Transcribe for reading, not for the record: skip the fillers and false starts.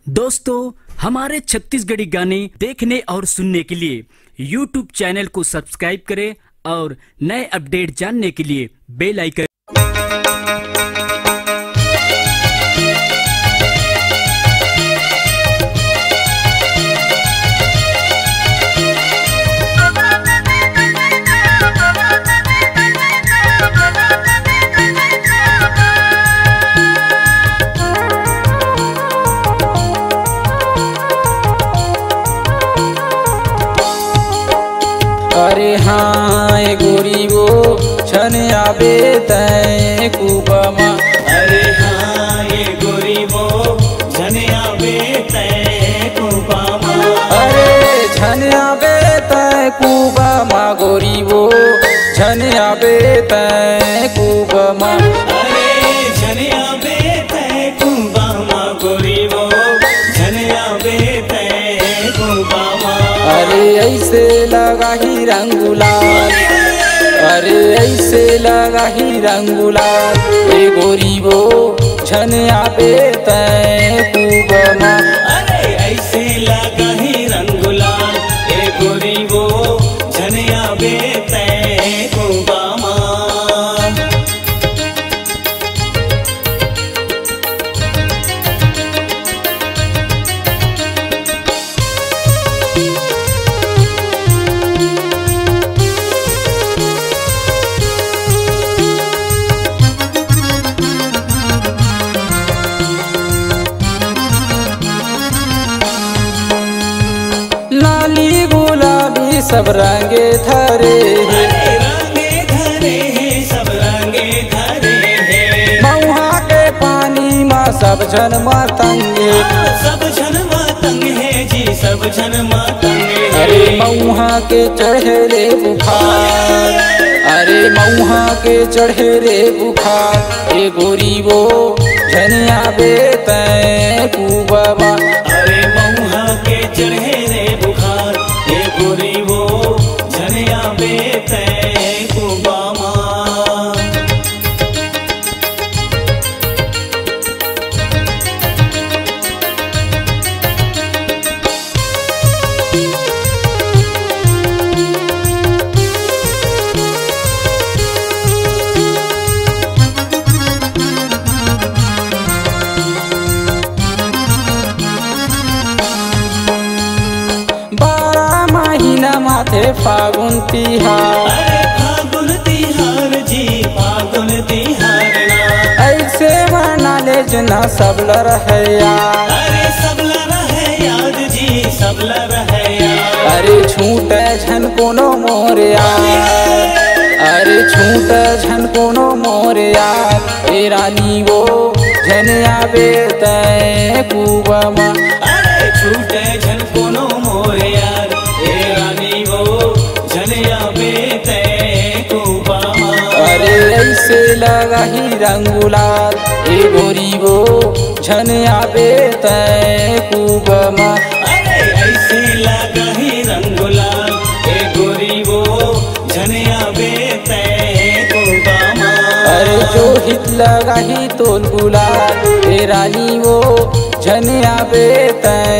दोस्तों, हमारे छत्तीसगढ़ी गाने देखने और सुनने के लिए YouTube चैनल को सब्सक्राइब करें और नए अपडेट जानने के लिए बेल आइकन। अरे हाँ ए गोरी वो छन आबे तय कुबमा। अरे हाँ ये गोरी वो छन आबे तय कुबमा। अरे छन आबे तय कुबमा गोरी वो छन आबे तय कुबमा। अरे छन आबे तय कुबमा गोरी वो छन आबे तय कुबमा। अरे ऐसे लगा ही रंगुलाल, अरे ऐसे लगा ही रंगुलाल ए गोरी वो छन आबे तय कुबमा। अरे ऐसे लगा ही रंगुलाल ए गोरी वो छन आबे तय कुबमा। लाली गुलाबी सब रंगे धरे हैं, अरे रंगे धरे हैं सब रंगे धरे हैं। मऊहा के पानी माँ सब जन मातंगे। सब जन मातंग है जी सब जन मातंग है। अरे मऊहा के चढ़े रे बुखार, अरे मऊहा के चढ़े रे बुखार ए गोरी वो झन आबे तय कुबमा। अरे मऊहा के चढ़े रे बुखार ए गोरी वो झन आबे तय कुबमा। माथे फागुन तिहार, अरे फागुन तिहार जी फागुन तिहार ना। ऐसे मना ले जना सब लर है यार। अरे सब लड़ा है याद जी सब लड़ा है याद। अरे छूटे झन कोनो मोर यार, अरे छूटे झन कोनो मोर यार ए रानी वो झन आबे तय कुबमा। अरे छूटे झन कोनो मोर यार ए रानी वो झन आबे तय कुबमा। अरे ऐसे लगा ही रंगुलाल ए गोरी वो झन आबे तय कुबमा। अरे ऐसे लगा ही रंगुलाल ए गोरी वो झन आबे तय कुबमा। अरे जो हित लगा ही तोल गुलाल ए रानी वो झन आबे तय